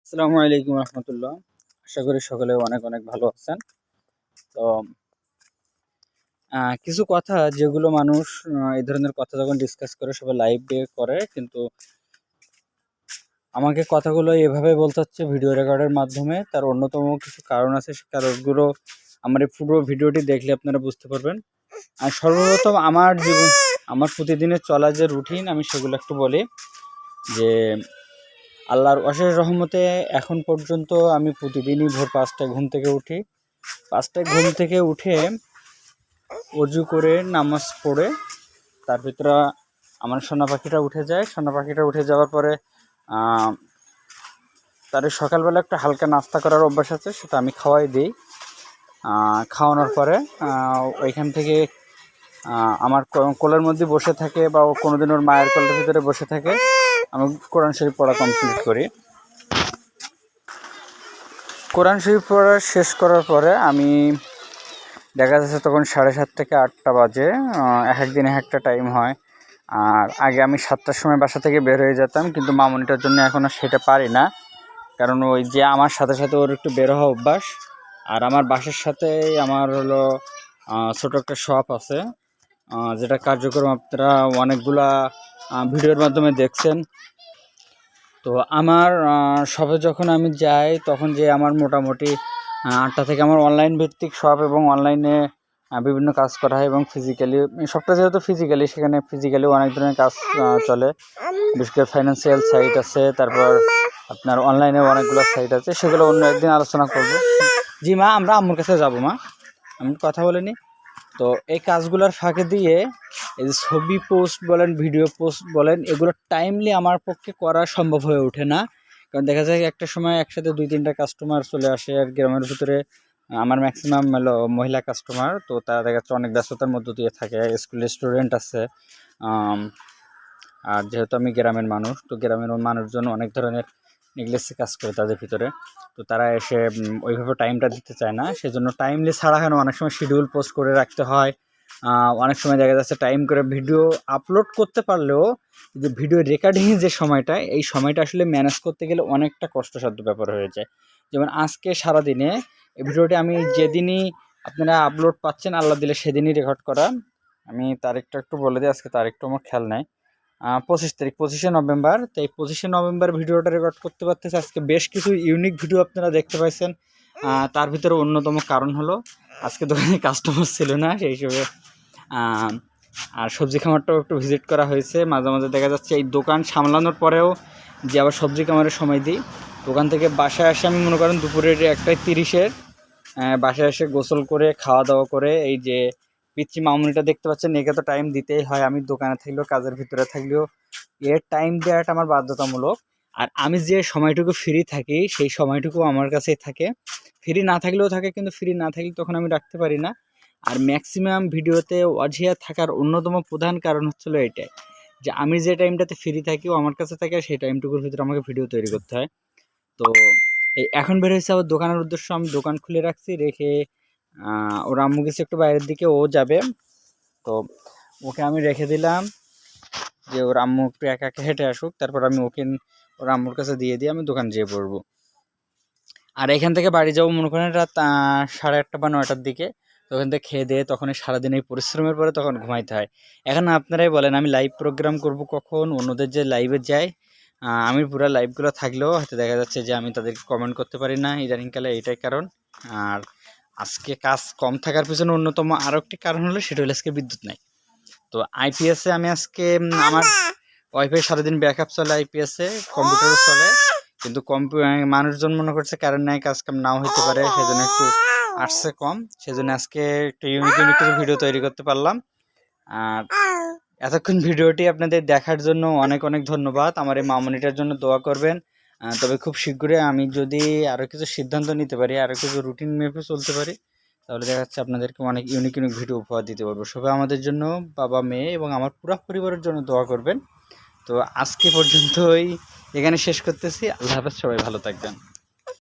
আসসালামু আলাইকুম রহমতুল্লাহ। আশা করি সকলে অনেক অনেক ভালো আছেন। তো কিছু কথা যেগুলো মানুষ এই ধরনের কথা যখন ডিসকাস করে সবাই লাইভে করে, কিন্তু আমাকে কথাগুলো এভাবে বলতে হচ্ছে ভিডিও রেকর্ডের মাধ্যমে। তার অন্যতম কিছু কারণ আছে, সে কারণগুলো আমার এই পুরো ভিডিওটি দেখলে আপনারা বুঝতে পারবেন। আর সর্বপ্রথম আমার প্রতিদিনের চলা যে রুটিন, আমি সেগুলো একটু বলি। যে আল্লাহর অশেষ রহমতে এখন পর্যন্ত আমি প্রতিদিনই ভোর 5টায় ঘুম থেকে উঠি। 5টায় ঘুম থেকে উঠে অজু করে নামাজ পড়ে তার ভিতরে আমার সোনা পাখিটা উঠে যায়। সোনা পাখিটা উঠে যাওয়ার পরে তার সকালবেলা একটা হালকা নাস্তা করার অভ্যাস আছে, সেটা আমি খাওয়াই দিই। খাওয়ানোর পরে ওইখান থেকে আমার কোলের মধ্যে বসে থাকে, বা ও কোনোদিন ওর মায়ের কোলের ভিতরে বসে থাকে। আমি কোরআন শরীফ পড়া কমপ্লিট করি। কোরআন শরীফ পড়া শেষ করার পরে আমি দেখা যাচ্ছে তখন 7:30 থেকে 8টা বাজে। এক একদিন এক একটা টাইম হয়। আর আগে আমি 7টার সময় বাসা থেকে বের হয়ে যেতাম, কিন্তু মামুনিটার জন্য এখন আর সেটা পারি না। কারণ ওই যে আমার সাথে সাথে ওর একটু বের হওয়া অভ্যাস। আর আমার বাসার সাথে আমার হলো ছোটো একটা শপ আছে, যেটা কার্যক্রম আপনারা অনেকগুলা ভিডিওর মাধ্যমে দেখছেন। তো আমার শপে যখন আমি যাই, তখন যে আমার মোটামুটি 8টা থেকে আমার অনলাইন ভিত্তিক শপ, এবং অনলাইনে বিভিন্ন কাজ করা হয়, এবং ফিজিক্যালি সবটা যেহেতু ফিজিক্যালি, সেখানে ফিজিক্যালিও অনেক ধরনের কাজ চলে। বিশেষ করে ফাইন্যান্সিয়াল সাইট আছে, তারপর আপনার অনলাইনে অনেকগুলো সাইট আছে, সেগুলো অন্য একদিন আলোচনা করব। জি মা, আমরা আম্মুর কাছে যাবো মা, আমি কথা বলিনি। তো এই কাজগুলোর ফাঁকে দিয়ে এই যে ছবি পোস্ট বলেন, ভিডিও পোস্ট বলেন, এগুলো টাইমলি আমার পক্ষে করা সম্ভব হয়ে ওঠে না। কারণ দেখা যায় একটা সময় একসাথে 2-3টা কাস্টমার চলে আসে, আর গ্রামের ভিতরে আমার ম্যাক্সিমাম হলো মহিলা কাস্টমার। তো তারা দেখা যাচ্ছে অনেক ব্যস্ততার মধ্য দিয়ে থাকে, স্কুলের স্টুডেন্ট আছে। আর যেহেতু আমি গ্রামের মানুষ, তো গ্রামের মানুষজন অনেক ধরনের নেগলেসে কাজ করে তাদের ভিতরে। তো তারা এসে ওইভাবে টাইমটা দিতে চায় না, সেজন্য টাইমলি ছাড়া হয় না। অনেক সময় শিডিউল পোস্ট করে রাখতে হয়। অনেক সময় দেখা যাচ্ছে টাইম করে ভিডিও আপলোড করতে পারলেও যে ভিডিও রেকর্ডিংয়ের যে সময়টা, এই সময়টা আসলে ম্যানেজ করতে গেলে অনেকটা কষ্টসাধ্য ব্যাপার হয়ে যায়। যেমন আজকে সারাদিনে এই ভিডিওটি আমি যেদিনই আপনারা আপলোড পাচ্ছেন, আল্লাহ দিলে সেদিনই রেকর্ড করা। আমি তারিখটা একটু বলে দিই, আজকে তারিখটা আমার খেয়াল নাই। 25 তারিখ, 25শে নভেম্বর। তো এই 25শে নভেম্বর ভিডিওটা রেকর্ড করতে পারতেছে। আজকে বেশ কিছু ইউনিক ভিডিও আপনারা দেখতে পাইছেন। তার ভিতরে অন্যতম কারণ হলো আজকে দোকানে কাস্টমার ছিল না, সেই হিসেবে। আর সবজি খামারটাও একটু ভিজিট করা হয়েছে। মাঝে মাঝে দেখা যাচ্ছে এই দোকান সামলানোর পরেও যে আবার সবজি খামারের সময় দিই। দোকান থেকে বাসায় আসে আমি মনে করেন দুপুরের 1:30-এর বাসায় এসে গোসল করে খাওয়া দাওয়া করে, এই যে পিচ্চি মামুনিটা দেখতে পাচ্ছেন, একে তো টাইম দিতেই হয়। আমি দোকানে থাকলেও কাজের ভিতরে থাকলেও এর টাইম দেওয়াটা আমার বাধ্যতামূলক। আর আমি যে সময়টুকু ফ্রি থাকি, সেই সময়টুকু আমার কাছেই থাকে। ফ্রি না থাকলেও থাকে, কিন্তু ফ্রি না থাকলে তখন আমি রাখতে পারি না। আর ম্যাক্সিমাম ভিডিওতে অঝিয়া থাকার অন্যতম প্রধান কারণ হচ্ছিল এটাই, যে আমি যে টাইমটাতে ফ্রি থাকি ও আমার কাছে থাকে, সেই টাইমটুকুর ভিতরে আমাকে ভিডিও তৈরি করতে হয়। তো এই এখন বের হয়েছে আবার দোকানের উদ্দেশ্য, আমি দোকান খুলে রাখছি, রেখে ওর আম্মু গেছে একটু বাইরের দিকে, ও যাবে। তো ওকে আমি রেখে দিলাম যে ওর আম্মু একটু একা একা হেঁটে আসুক, তারপর আমি ওকে ওর আম্মুর কাছে দিয়ে আমি দোকান যেয়ে পড়বো। আর এখান থেকে বাড়ি যাবো মনে করেন রাত 8:30 বা 9টার দিকে। তো ওখান থেকে খেয়ে দিয়ে তখন সারাদিন এই পরিশ্রমের পরে তখন ঘুমাইতে হয়। এখন আপনারাই বলেন আমি লাইভ প্রোগ্রাম করব কখন? অন্যদের যে লাইভে যায়, আমি পুরো লাইভগুলো থাকলেও হয়তো দেখা যাচ্ছে যে আমি তাদেরকে কমেন্ট করতে পারি না ইদানিংকালে, এইটাই কারণ। আর আজকে কাজ কম থাকার পিছনে অন্যতম আরও একটি কারণ হলো, সেটা হলো আজকে বিদ্যুৎ নাই। তো আইপিএসে আমি আজকে আমার ওয়াইফাই সারাদিন ব্যাকআপ চলে, আইপিএসে কম্পিউটারও চলে, কিন্তু মানুষজন মনে করছে কারেন্ট নাই, কাজ কাম নাও হইতে পারে, সেজন্য একটু আসছে কম। সেজন্য আজকে একটু ইউনিক ইউনিক কিছু ভিডিও তৈরি করতে পারলাম। আর এতক্ষণ ভিডিওটি আপনাদের দেখার জন্য অনেক অনেক ধন্যবাদ। আমার এই মামনিটার জন্য দোয়া করবেন। তবে খুব শীঘ্রই আমি যদি আরও কিছু সিদ্ধান্ত নিতে পারি, আরও কিছু রুটিন মেপে চলতে পারি, তাহলে দেখা যাচ্ছে আপনাদেরকে অনেক ইউনিক ইউনিক ভিডিও উপহার দিতে পারবো। সবাই আমাদের জন্য, বাবা মেয়ে এবং আমার পুরো পরিবারের জন্য দোয়া করবেন। তো আজকে পর্যন্তই এখানে শেষ করতেছি। আল্লাহ হাফেজ, সবাই ভালো থাকবেন।